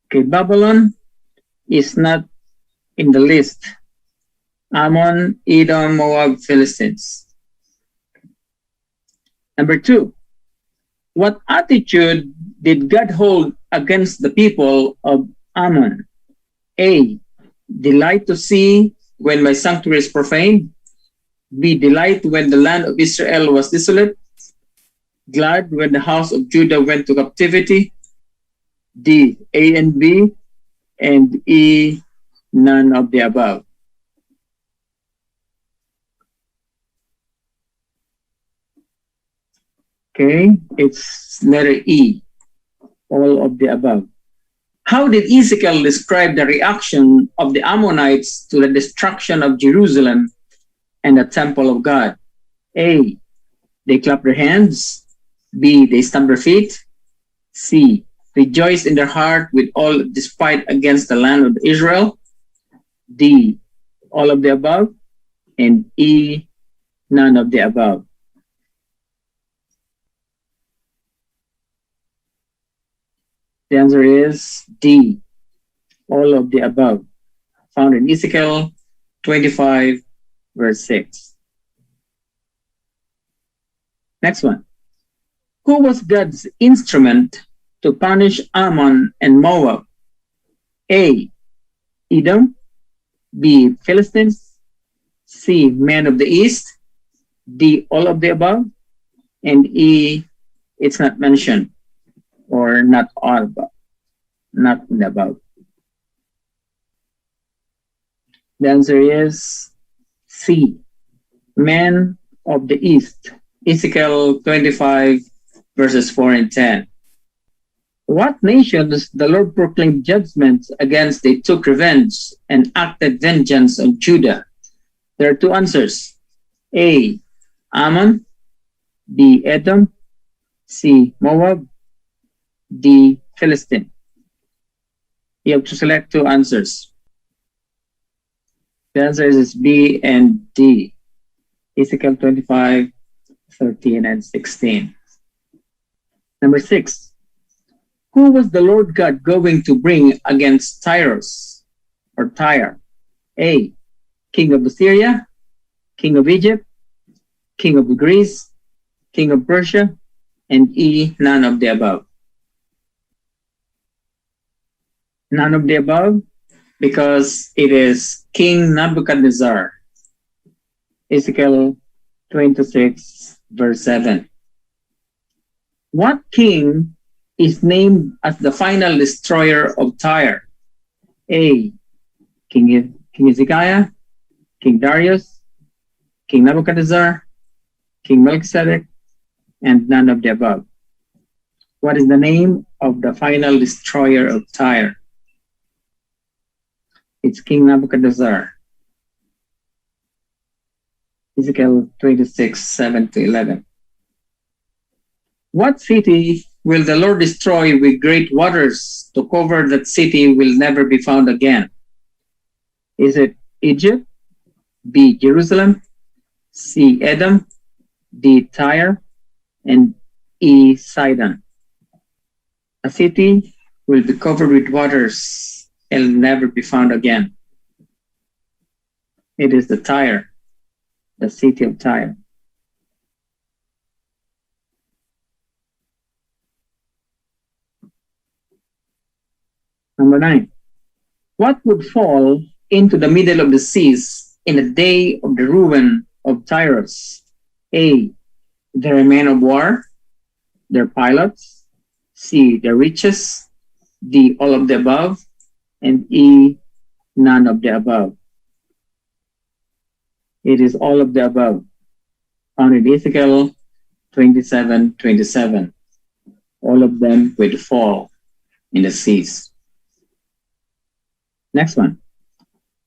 Okay, Babylon is not in the list. Ammon, Edom, Moab, Philistines. Number 2, what attitude did God hold against the people of Ammon? A, delight to see when my sanctuary is profaned. B, delight when the land of Israel was desolate. Glad when the house of Judah went to captivity. D, A and B, and E, none of the above. Okay, it's letter E, all of the above. How did Ezekiel describe the reaction of the Ammonites to the destruction of Jerusalem and the temple of God? A, they clap their hands. B, they stamp their feet. C, rejoice in their heart with all despite against the land of Israel. D, all of the above. And E, none of the above. The answer is D, all of the above, found in Ezekiel 25, verse 6. Next one. Who was God's instrument to punish Ammon and Moab? A, Edom. B, Philistines. C, men of the east. D, all of the above. And E, it's not mentioned, or not all above, not the above. The answer is C, men of the east. Ezekiel 25, verses 4 and 10. What nations the Lord proclaimed judgments against? They took revenge and acted vengeance on Judah. There are two answers. A, Ammon. B, Edom. C, Moab. D, Philistine. You have to select two answers. The answer is B and D. Ezekiel 25, 13 and 16. Number 6. Who was the Lord God going to bring against Tyrus or Tyre? A, king of Assyria, king of Egypt, king of Greece, king of Persia, and E, none of the above. None of the above, because it is King Nebuchadnezzar. Ezekiel 26, verse 7. What king is named as the final destroyer of Tyre? A, King Hezekiah, King Darius, King Nebuchadnezzar, King Melchizedek, and none of the above. What is the name of the final destroyer of Tyre? It's King Nebuchadnezzar. Ezekiel 26, 7 to 11. What city will the Lord destroy with great waters to cover that city will never be found again? Is it Egypt? B, Jerusalem. C, Edom. D, Tyre. And E, Sidon. A city will be covered with waters and never be found again. It is the Tyre, the city of Tyre. Number 9. What would fall into the middle of the seas in the day of the ruin of Tyrus? A, their men of war, their pilots. C, their riches. D, all of the above. And E, none of the above. It is all of the above, found in Ezekiel 27, 27. All of them will fall in the seas. Next one.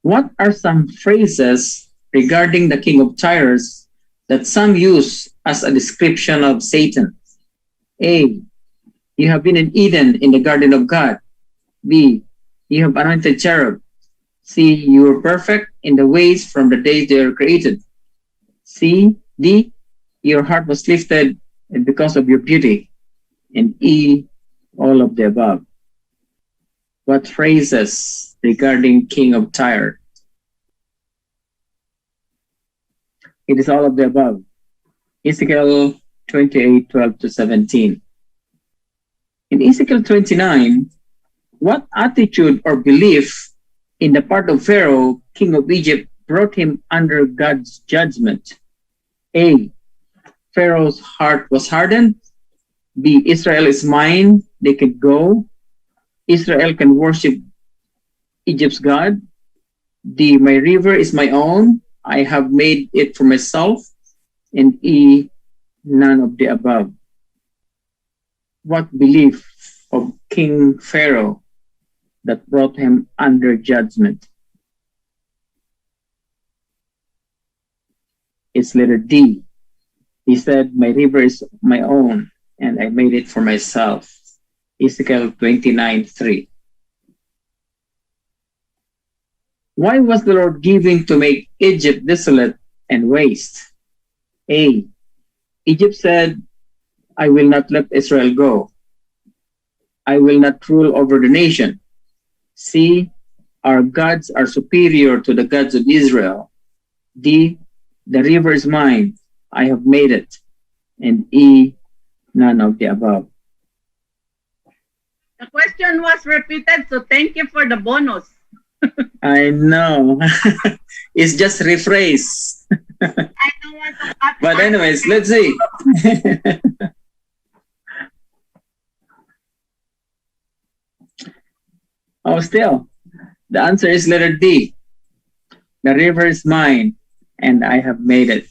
What are some phrases regarding the king of Tyrus that some use as a description of Satan? A, you have been in Eden in the garden of God. B, you have anointed cherub. C, you were perfect in the ways from the day they were created. C, D, your heart was lifted and because of your beauty. And E, all of the above. What phrases regarding King of Tyre? It is all of the above. Ezekiel 28:12 to 17. In Ezekiel 29, what attitude or belief in the part of Pharaoh, king of Egypt, brought him under God's judgment? A. Pharaoh's heart was hardened. B. Israel is mine, they can go. Israel can worship Egypt's God. D. My river is my own, I have made it for myself. And E. None of the above. What belief of King Pharaoh that brought him under judgment? It's letter D. He said, my river is my own, and I made it for myself. Ezekiel 29:3. Why was the Lord giving to make Egypt desolate and waste? A. Egypt said, I will not let Israel go. I will not rule over the nation. C. Our gods are superior to the gods of Israel. D. The river is mine, I have made it. And E. None of the above. The question was repeated, so thank you for the bonus. I know. It's just rephrase. I don't want to cut. But anyways, let's see. Oh, still, the answer is letter D. The river is mine, and I have made it.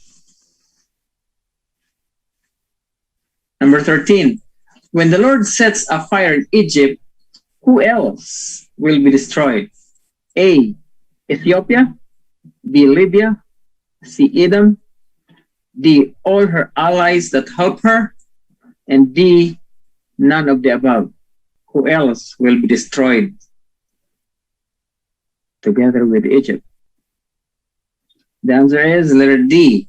Number 13. When the Lord sets a fire in Egypt, who else will be destroyed? A. Ethiopia. B. Libya. C. Edom. D. All her allies that help her. And D. None of the above. Who else will be destroyed together with Egypt? The answer is letter D.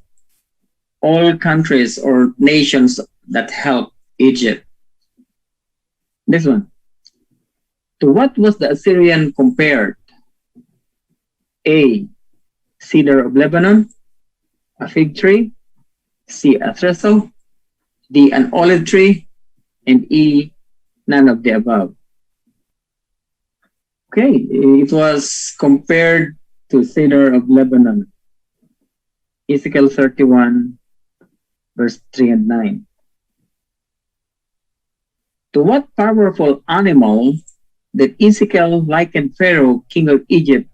All countries or nations that help Egypt. This one. To what was the Assyrian compared? A. Cedar of Lebanon. A fig tree. C. A trestle. D. An olive tree. And E. None of the above. Okay, it was compared to cedar of Lebanon. Ezekiel 31, verse 3 and 9. To what powerful animal did Ezekiel liken Pharaoh, king of Egypt,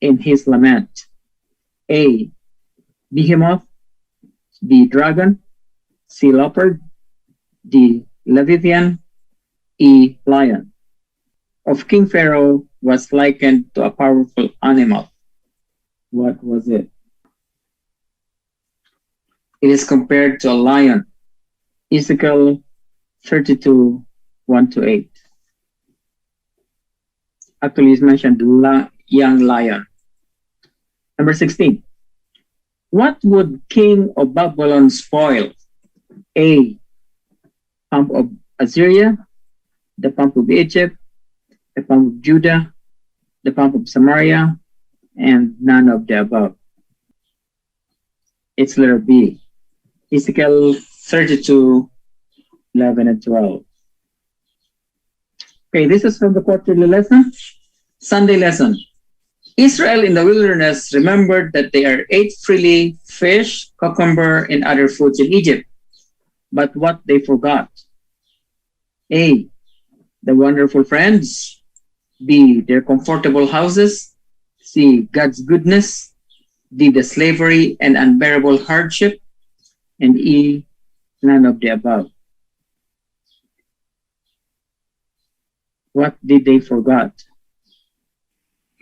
in his lament? A. Behemoth. B. Dragon. C. Leopard. D. Leviathan. E. Lion. Of King Pharaoh was likened to a powerful animal. What was it? It is compared to a lion. Ezekiel 32, 1 to 8. Actually, it's mentioned young lion. Number 16. What would King of Babylon spoil? A. Pump of Assyria, the pump of Egypt, the pump of Judah, the pump of Samaria, and none of the above. It's letter B. Ezekiel 32, 11 and 12. Okay, this is from the quarterly lesson. Sunday lesson. Israel in the wilderness remembered that they ate freely fish, cucumber, and other foods in Egypt. But what they forgot? A. The wonderful friends. B. Their comfortable houses. C. God's goodness. D. The slavery and unbearable hardship. And E. None of the above. What did they forgot?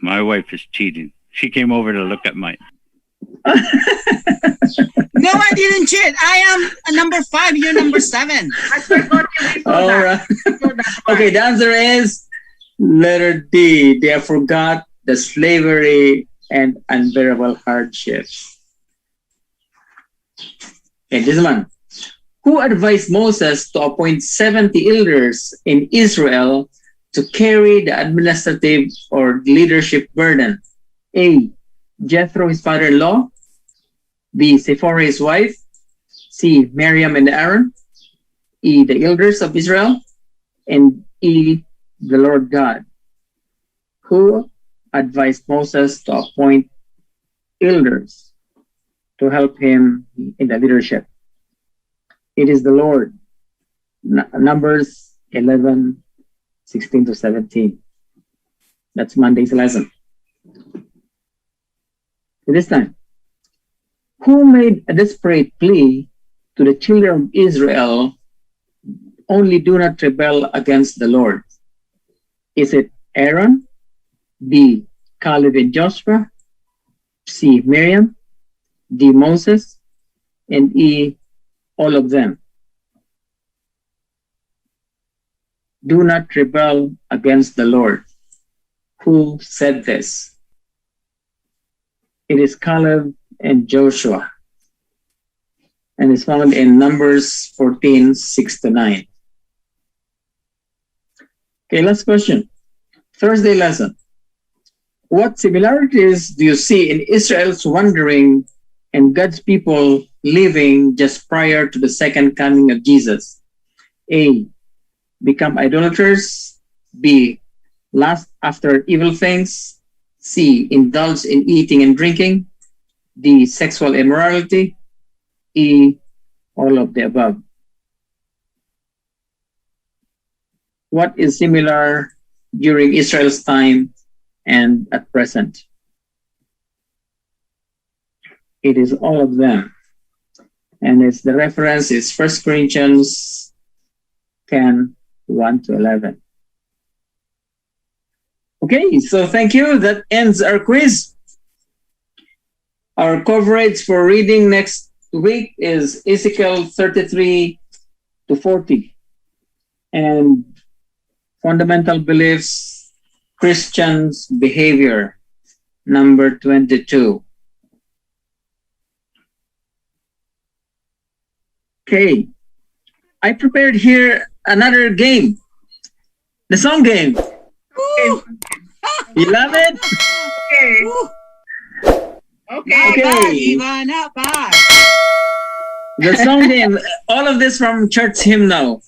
My wife is cheating. She came over to look at mine. No, I didn't cheat. I am number 5. You're number 7. I forgot you. All right. Okay, the answer is letter D. They forgot the slavery and unbearable hardship. Okay, this one. who advised Moses to appoint 70 elders in Israel to carry the administrative or leadership burden? A. Jethro, his father-in-law. B. Sephora, his wife. C. Miriam and Aaron. E. The elders of Israel. And E. The Lord God. Who advised Moses to appoint elders to help him in the leadership? It is the Lord. Numbers 11:16 to 17. That's Monday's lesson. This time, who made a desperate plea to the children of Israel, only do not rebel against the Lord? Is it Aaron? B. Caleb and Joshua? C. Miriam? D. Moses? And E. All of them? Do not rebel against the Lord. Who said this? It is Caleb and Joshua. And it's found in Numbers 14:6 to 9. Okay, last question. Thursday lesson. What similarities do you see in Israel's wandering and God's people living just prior to the second coming of Jesus? A. Become idolaters. B. Lust after evil things. C. Indulge in eating and drinking. D. Sexual immorality. E. All of the above. What is similar during Israel's time and at present? It is all of them. And it's the reference is 1 Corinthians 10:1 to 11. Okay, so thank you. That ends our quiz. Our coverage for reading next week is Ezekiel 33 to 40 and fundamental beliefs, Christians' behavior, number 22. Okay, I prepared here another game, the song game. Woo! You love it? Okay. Woo! Okay. Not Okay. bad, Eva, not bad. The song game, all of this from church hymnal.